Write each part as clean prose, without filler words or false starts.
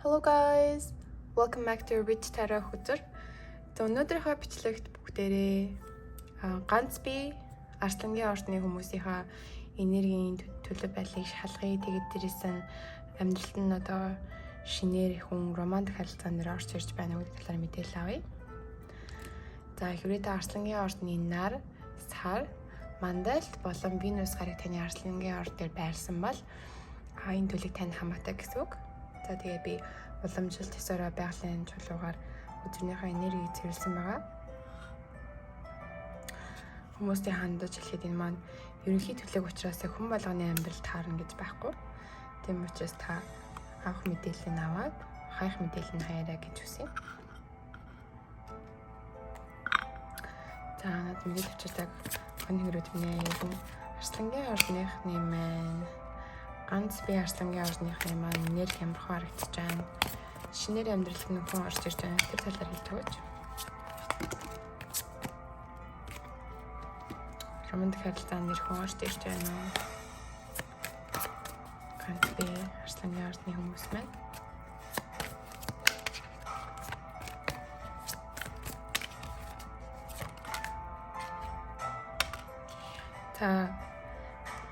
Hello guys, welcome back to Rich Tara хөтөр. Өнөөдрийнхөө бичлэгт бүгдээрээ ганц би Арслангийн ордны хүмүүсийнхаа энергийн төлөв байдлыг шалгая. Тэгээд дээрээс нь амьдралд нь одоо шинээр хүн романтик харилцаан дээр орж ирж байна гэдэг талаар мэдээлэл авъя. За хэрвээ та Арслангийн ордны нар, сар, мандалт болон Венус гарыг таны Арслангийн орд дээр байрсан бол энэ төлөв танд хамаатай гэсэн үг. За тэгээ би уламжлалт төсөөрөө байгалийн чулуугаар өдрийнхөө энергийг цэвэрлсэн байгаа. Хүмүүстэй хандаж хэлэхэд энэ маань ерөнхий төлөв учраас хүн болгоны амьдрал таарна гэж байхгүй. Тийм учраас та авах мэдээллийг аваад хайх мэдээлэл нь хаяараа гэж хүсье. За над мэдээлэл авчирдаг хон хэрүүд минь Арслангийн ордныхны маань ганц би Арслангийн ордныхны маань энерги хямрхан харагдаж байна. Шинээр амьдралд нь хүн орж ирж байна. Тэр талаар хэлж өгөөч. Романтик харилцаанд нэр хүн орж ирж байна уу? Ганц би Арслангийн ордны хүмүүс маань. Та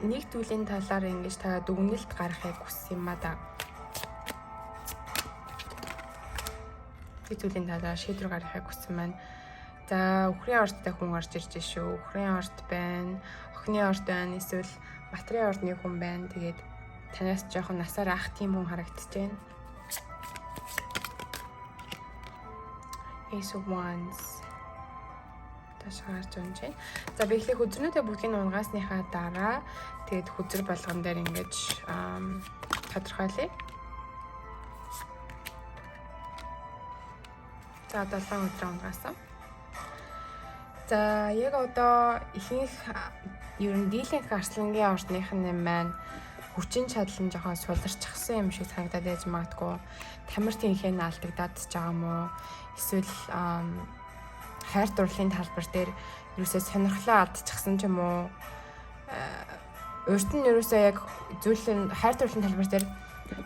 нэг зүйлийн талаар ингэж та дүгнэлт гаргахыг хүссэн юм а да. Нэг зүйлийн талаар шийдвэр гаргахыг хүссэн маань. За өхрийн ордтой хүн орж ирж шүү. Өхрийн орд байна, охины орд байна, эсвэл материйн ордны хүн байна. Тэгээд танаас жоохон насаар ах тийм хүн харагдаж байна. Ace of Wands ташаарч байна. За би ихлэх хүзрнүүдээ бүгдийг нь унгасныхаа дараа тэгээд хүзэр болгон дээр ингэж тодорхойлъё. За 7 өдөр унгасан. За яг одоо ихэнх ер нь дийлэнх Арслангийн ордных нь маань хүчин чадал нь жоохон суларчсан юм шиг санагдаад байж магадгүй. Тамирт инхээ нь алдагдаад ч байгаа юм уу? Эсвэл хайр дурлалын талбар дээр ерөөсөө сонирхлоо алдчихсан ч юм уу? Урд нь ерөөсөө яг зүйлэн хайр дурлалын талбар дээр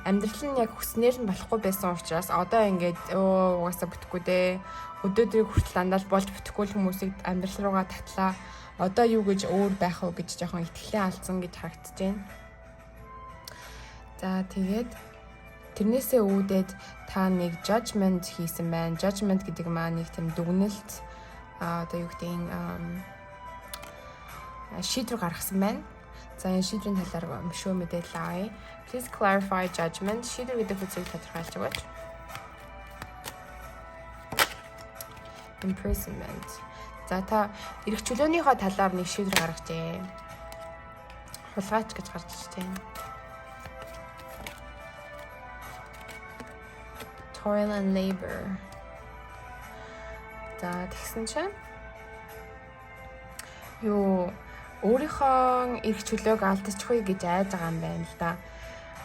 амьдрал нь яг хүснээр нь болохгүй байсан учраас одоо ингээд угаасаа бүтэхгүй дээ. Өдөөдрийг хүртэл андаа болж бүтэхгүй хүмүүсийг амьдрал руугаа татлаа. Одоо юу гэж өөр байх вэ гэж жоохон итгэлээ алдсан гэж харагдаж байна. За тэгээд тэрнээсээ үүдээд та нэг judgment хийсэн байна. Judgment гэдэг маань нэг тийм дүгнэлт одоо юу гэдэг шийдвэр гаргасан байна. За энэ шийдвэрийн талаар шүү мэдээлэл авъя. Please clarify judgment. Шийдвэр гэдэг үгийг тодорхойлж өгөөч. Imprisonment. За та эрх чөлөөнийхөө талаар нэг шийдвэр гаргажээ. Хулгайч гэж гарч ирж байна. Toil and labor. За тэгсэн чинь юу өөрийнхөө эрх чөлөөг алдчихгүй гэж айж байгаа юм байна л да.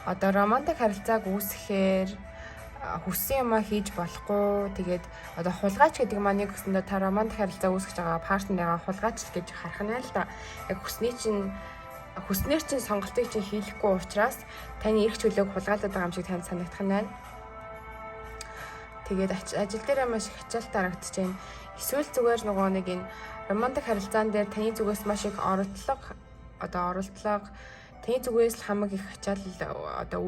Одоо романтик харилцааг үүсгэхээр хүссэн юмаа хийж болохгүй. Тэгээд одоо хулгайч гэдэг маань яг гэсэндээ та романтик харилцаа үүсгэж байгаа партнераа хулгайч гэж харах нь л да. Яг хүснээр чинь сонголтыг чинь хийхгүй учраас таны эрх чөлөөг хулгайлаад байгаа юм шиг танд санагдах нь байна. Тэгээд ажил дээр маш их ачаалт харагдаж байна. Эсвэл зүгээр нөгөө нэг энэ романтик харилцаан дээр таны зүгээс маш их оролдлого, таны зүгээс л хамаг их ачаал одоо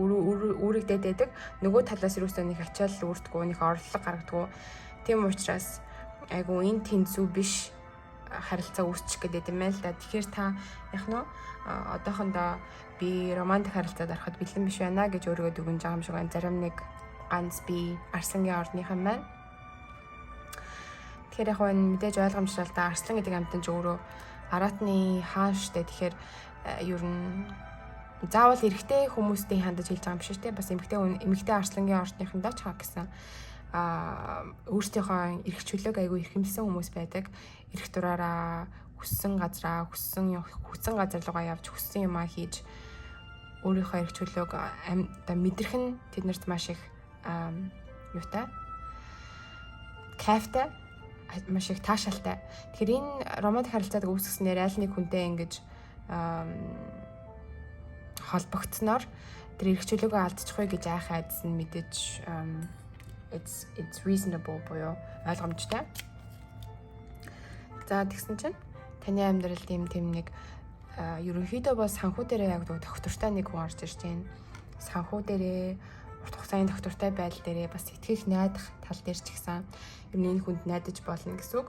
үүрэгдээд байдаг. Нөгөө талаас юусаа нэг ачаал үүрдэггүй, нэг орлого гаргадаггүй. Тийм учраас айгу энэ тэнцүү биш харилцаа үүсчих гэдэг юм байна л да. Тэгэхээр та яг нь одоохондоо би романтик харилцаанд ороход бэлэн биш байна гэж өөрийгөө дүгнэж байгаа юм шиг байна. Зарим нэг ганц би Арслангийн ордныхан байна. Тэгэхээр яг энэ мэдээж ойлгомжтой л да. Арслан гэдэг амьтан ч өөрөө араатны хаан штэ. Тэгэхээр ер нь заавал эрэгтэй хүмүүстэй хандаж хэлж байгаа юм биш үү? Бас эмэгтэй Арслангийн ордныхандаа ч хаа гэсэн өөрсдийнхөө эрх чөлөөг айгүй эрхэмлсэн хүмүүс байдаг. Эрх дураараа хүссэн газар руугаа явж хүссэн юмаа хийж өөрийнхөө эрх чөлөөг одоо мэдрэх нь тэднэрт маш их юутай кайфтай маш их таашаалтай. Тэгэхээр энэ романтик харилцааг үүсгэснээр аль нэг хүнтэй ингэж холбогдсноор тэр эрх чөлөөгөө алдчихгүй гэж айх айдас нь мэдээж it's reasonable буюу ойлгомжтой. За тэгсэн чинь таны амьдралд юм тийм нэг ерөнхийдөө бас санхүү дээрээ яг доктортой нэг хүн орж ирж байна. Санхүү дээрээ урт хугацааны доктортой байдал дээрээ бас итгэх найдах тал дээр ч гэсэн ер нь энэ хүнд найдаж болно гэсэн үг.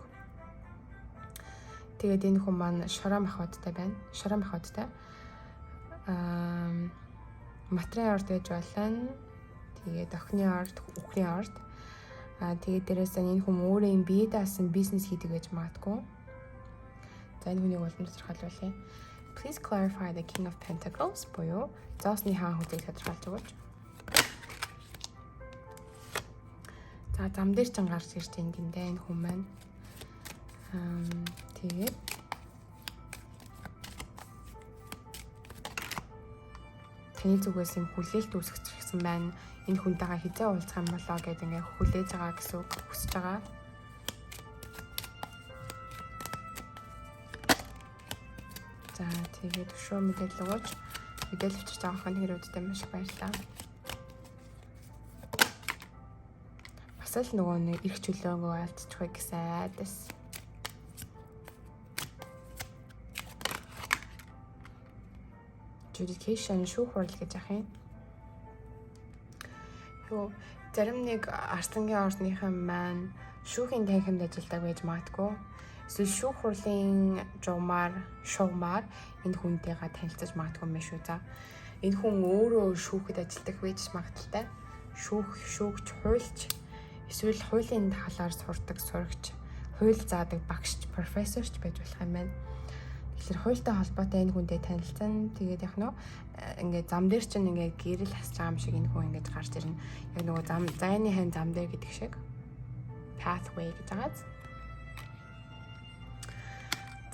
Тэгээд энэ хүн маань шорон махбодтай байна. Шорон махбодтай. Матрын орд гэж болно. Тэгээд охины орд, үхний орд. Тэгээд дээрээс энэ хүн өөрөө юм бие даасан бизнес хийдэг гэж магадгүй. За энэ хүнийг уламж тодорхойлуулъя. Please clarify the King of Pentacles буюу зоосны хаан хүзийг тодорхойлж өгөөч. За зам дээр ч гарч ирж байгаа юм даа энэ хүн маань. Тэгээд таны зүгээс юм хүлээлт үүсгэчихсэн байна. Энэ хүнтэйгээ хизээ уулзах юм болоо гэдээ ингээ хүлээж байгаа гэсэн үг хүсэж байгаа. За тэгээд өшөө мэдээлэл өгөөч. Мэдээлэл авчирч байгаа охин хэрүүдтэй маш их баярлалаа. Бас л нөгөө нэг эрх чөлөөгөө алдчихгүй гэсэн айдас. Judication шүүх хурал гэж ах юм. Юу зарим нэг арслангийн ордныхан маань шүүхийн танхимд ажилладаг байж магадгүй. Эсвэл шүүх хурлын шугамар энэ хүнтэйгээ танилцаж магадгүй юм шүү за. Энэ хүн өөрөө шүүхэд ажилладаг байж магадaltaй. Шүүгч, хуульч, эсвэл хуулийн талаар сурдаг сурагч, хууль заадаг багшч, профессорч байж болох юм байна. Тэгэхээр хуультай холбоотой энэ хүнтэй танилцсан. Тэгээд яг нөө ингээд зам дээр чинь ингээд гэрэл хасж байгаа юм шиг энэ хүн ингээд гарч ирнэ. Яг нөгөө зайны хань зам дээр гэдэг шиг pathway гэж байгааз.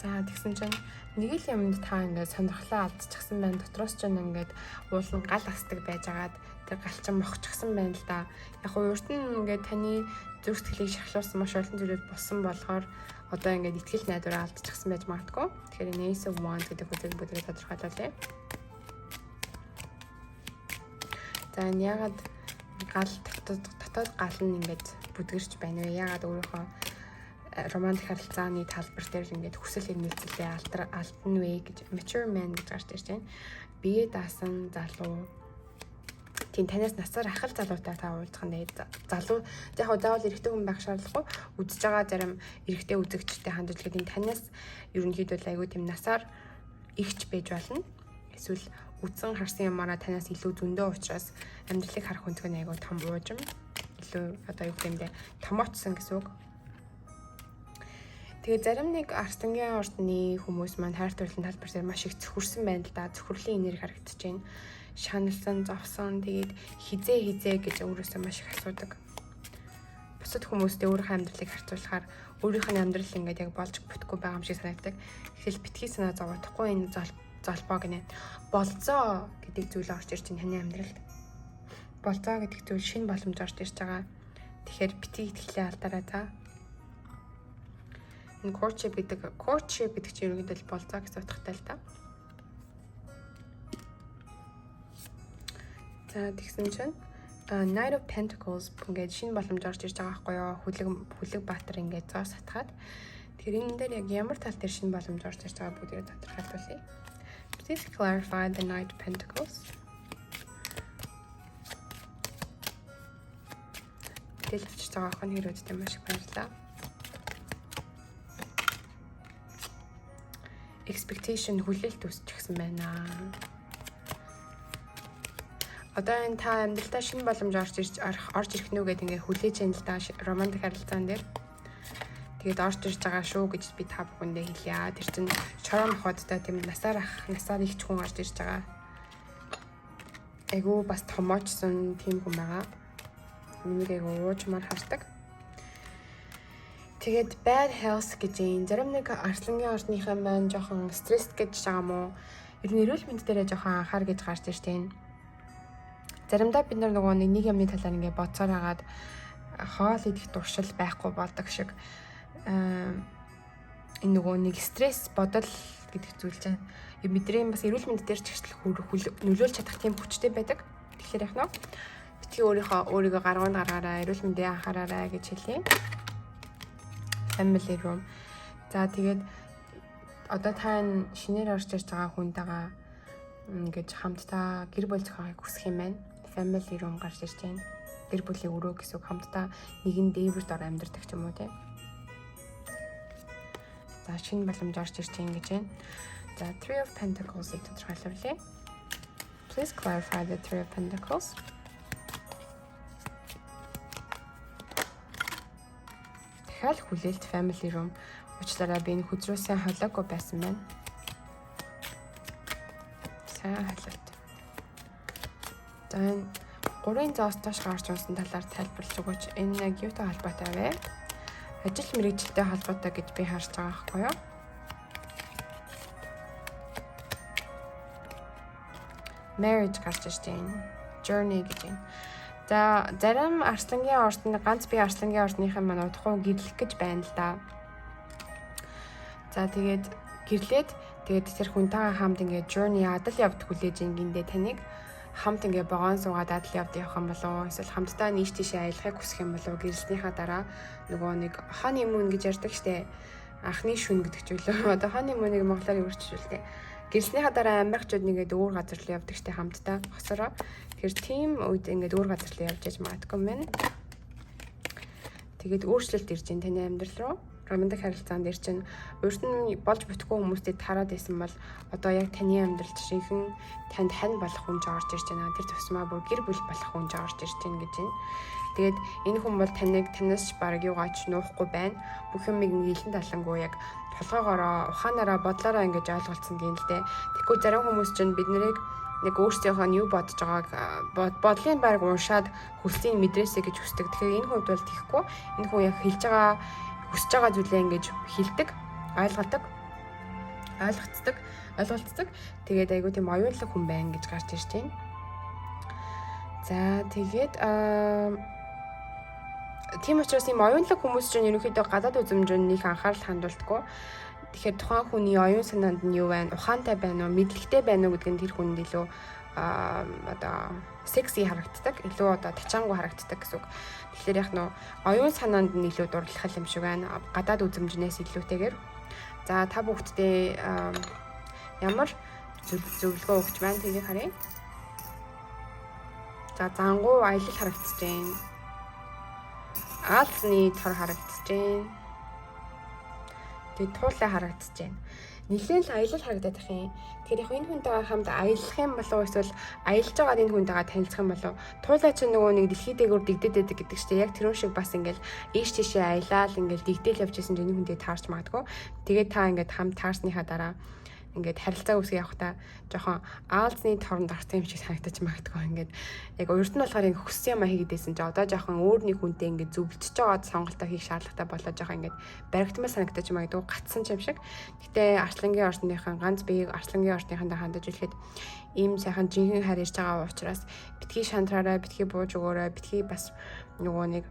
За тэгсэн чинь нэг л юмд та ингээд сонирхлоо алдчихсан байна. Дотроос чинь ингээд уулын гал асдаг байжгаад тэр гал чинь мохчихсан байна л да. Яг урд нь ингээд таны зүрх сэтгэлийг шахлуулсан маш олон зүйлүүд болсон болохоор одоо ингээд итгэл найдвараа алдчихсан байж магадгүй. Тэгэхээр энэ Ace of Wands гэдэг хүчийг бүдгээ тодорхойлуулъя. За энэ ягаад гал дотоод гал нь ингээд бүдгэрч байна вэ? Ягаад өөрийнхөө романтик харилцааны талбар дээр ингээд хүсэл эрмэлзэлээ алдна вэ гэж mature man гэж гарч ирж байна. Бие даасан залуу тийм танаас насаар ахал залуутай та уулзах нь залуу яг заавал эрэгтэй хүн байх шаардлагагүй үзэж байгаа зарим эрэгтэй үзэгчтэй хандаж гэдэг энэ танаас ерөнхийдөө айгүй тийм насаар ихч байж болно. Эсвэл үзэн харсан юмараа танаас илүү зөндөө учраас амьдралыг харах өнцөг нь айгүй том уужим илүү одоо юу гэмдэ томоочсон гэсэн үг. Тэгээ зарим нэг арслангийн ордны хүмүүс маань хайр дурлалын талбар дээр маш их зөвхөрсөн байна л да. Зөвхөрлийн энерги харагдаж байна. Шаналсан, зовсон, тэгээд хизээ гэж өөрөөсөө маш их асуудаг. Бусад хүмүүстэй өөрийнхөө амьдралыг харьцуулахаар өөрийнх нь амьдрал ингээд яг болж бүтггүй байгаа юм шиг санагддаг. Эхлэл битгий санаа зовоодохгүй энэ золбоо гинэ. Болцоо гэдэг зүйл орж ирж байна таны амьдралд. Болцоо гэдэг зүйл шинэ боломж орж ирж байгаа. Тэгэхээр битгий итгэлээ алдаарай та. Энэ courtship гэдэг чинь ерөнхийдөө болцоо гэсэн утгатай л та. За тэгсэн чинь Knight of Pentacles ингээд шинэ боломж орж ирж байгаа байхгүй юу? Хүлэг баатар ингээд зоос хатгаад. Тэгэхээр энэ дээр яг ямар тал дээр шинэ боломж орж ирж байгаа бүгдийг тодорхойлуулъя. Please clarify the Knight of Pentacles. Тэгэл авчиж байгаа охин хэрүүдтэй маш их баярлалаа. Expectation хүлээлт үүсчихсэн байна. Одоо энэ та амьдралдаа шинэ боломж орж ирэх нү гэдэг ингээд хүлээж яана л да романтик харилцаан дээр. Тэгээд орж ирж байгаа шүү гэж би та бүхэндээ хэлье. Тэр чинь шорон моходтой тийм насаар их ч хүн орж ирж байгаа. Айгу бас томоочсон тийм хүн байгаа. Энийг айгу уужмаар хардаг. Тэгээд bad health гэж юм. Зарим нэг арслангийн ордныхан маань жоохон стресс гэж байгаа мó. Ер нь эрүүл мэнд дээрээ жоохон анхаар гэж гарч ирж байна. Заримдаа бид нөгөө нэг юмны талаар ингээд бодсоор хагаад хоол идэх туршил байхгүй болдог шиг энэ нөгөө нэг стресс бодол гэдэг зүйл чинь бидний бас эрүүл мэнд дээр ч нөлөөлж чадах тийм хүчтэй байдаг. Тэгэхээр яг нөө битгий өөрийгөө гаргуунд гаргаараа, эрүүл мэндээ анхаараарай гэж хэлье. Family room. За тэгээд одоо та шинээр орж ирж байгаа хүнтэйгээ ингэж хамтдаа гэр бүл зохиохыг хүсэх юм байна. Family room гарч ирж байна. Гэр бүлийн өрөө гэсэн үг, хамтдаа нэгэн дээвэр дор амьдардаг ч юм уу те. За шинэ боломж орж ирж байна гэж байна. За Three of Pentacles-ийг тодорхойлуулъя. Please clarify the Three of Pentacles. Дахиад хүлээлт family room. Уучлаарай, би энэ хүзрүүсээ холоогүй байсан байна. Сайн холиот. За энэ 3-ын зоос доош гарч унсан талаар тайлбарлаж өгөөч. Энэ яг юутай холбоотой вэ? Ажил мэргэжилтэй холбоотой гэж би харж байгаа байхгүй юу? Marriage гарч ирж байна. Journey гэж байна. За зарим арслангийн ордонд ганц би арслангийн ордныхын маань удахгүй гэрлэх гэж байна л да. За тэгээд гэрлээд тэгээд тэр хүнтэйгээ хамт ингээд journey адал явд хүлээж ингэндээ таныг хамт ингээ богоон суугаад адал явд явах юм болов эсвэл хамтдаа нийш тийшээ аялахыг хүсэх юм болов гэрлснийхаа дараа нөгөө нэг honeymoon гэж ярьдаг штэ анхны шүн гэдэг ч үлээ одоо honeymoon-ыг монголоор юу гэж хэлдэг гэрлснийхаа дараа амирчууд нэгээд өөр газар руу явдаг штэ хамтдаа хосороо тэр тийм үед ингээд өөр газар руу явж яж магадгүй юм байна. Тэгээд өөрчлөлт ирж байна таны амьдрал руу. Романтик харилцаанд дэр чинь урд нь болж бүтггүй хүмүүстэй тараад байсан бол одоо яг таны амьдралд жишээхэн танд хань болох хүн ч орж ирж байна. Тэр тусмаа бүр гэр бүл болох хүн ч орж ирж байна гэж байна. Тэгээд энэ хүн бол танаас бараг юугаач нуухгүй байна. Бүх юмыг нэлен талангүй яг толгоогоороо, ухаанаараа, бодлоороо ингэж ойлголцсон гин л дээ. Тэгэхгүй зарим хүмүүс чинь бид нарыг нэг өөрсдийнхөө нь юу бодож байгааг бодлын байраг уншаад хүслийн мэдрээсэй гэж хүсдэг. Тэгэхээр энэ хувьд бол тийхгүй. Энэ хүн яг хэлж байгаа хүсэж байгаа зүйлээ ингэж хэлдэг, ойлголцдог. Тэгээд айгүй тийм оюунлаг хүн байна гэж гарч ирж байна. За тэгээд тийм учраас ийм оюунлаг хүмүүс чинь ерөнхийдөө гадаад үзмжөнд нэг анхаарал хандуулдаггүй. Тэгэхээр тухайн хүний оюун санаанд нь юу байна, ухаантай байна уу, мэдлэгтэй байна уу гэдэг нь тэр хүнд илүү одоо секси харагддаг, илүү одоо тачаангуй харагддаг гэсэн үг. Тэгэхээр яг нөө оюун санаанд нь илүү дурлах юм шиг байна. Гадаад үзмжнээс илүүтэйгээр. За та бүхэдтэй ямар зөвлөгөө өгч байна тэрийг харъя. За зангуу аялал харагдаж байна. Аалзны тор харагдаж байна. Тэгээд туулай харагдаж байна. Нилээн л аялал харагдаад байх юм. Тэгэхээр яг энэ хүнтэйгээ хамт аялах юм болов эсвэл аялж байгаа энэ хүнтэйгээ танилцах юм болов туулай чинь нөгөө нэг дэлхий дээгүүр дэгдээд байдаг гэдэг чинь яг тэрүүн шиг бас ингээл ийш тийшээ аялал ингээл дэгдээл явж исэн чинь энэ хүнтэй таарч магадгүй. Тэгээд та ингээд хамт таарсныхаа дараа ингээд харилцаа үүсгэх явахдаа жоохон аалзны торонд орсон юм шиг санагдаж магадгүй. Ингээд яг урд нь болохоор ингээд хүссэн юм хийгээдсэн чи одоо жоохон өөр нэг хүнтэй ингээд зөвлөж байгаа сонголтоо хийх шаардлагатай болоод жоохон ингээд баригдмал санагдаж магадгүй гацсан юм шиг. Гэтэ арслангийн ордныхан ганц биеийг арслангийн ордныхандаа хандаж үлэхэд ийм сайхан жинхэнэ хайр ирж байгаа учраас битгий шантраараа, битгий бууж өгөөрэй, битгий бас нөгөө нэг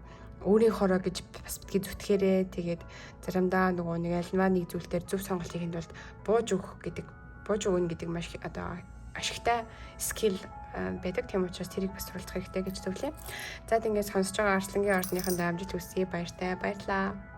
өөрийнхоороо гэж бас битгий зүтгэхээрээ тэгээд заримдаа нөгөө нэг альнаа нэг зүйлээр зөв сонголт хийхэд бол бууж өгнө гэдэг маш одоо ашигтай скил байдаг. Тийм учраас тэрийг бас суралцах хэрэгтэй гэж зөвлөе. За ингээд сонсож байгаа арслангийн ордныханд амжилт хүсье. Баярлалаа.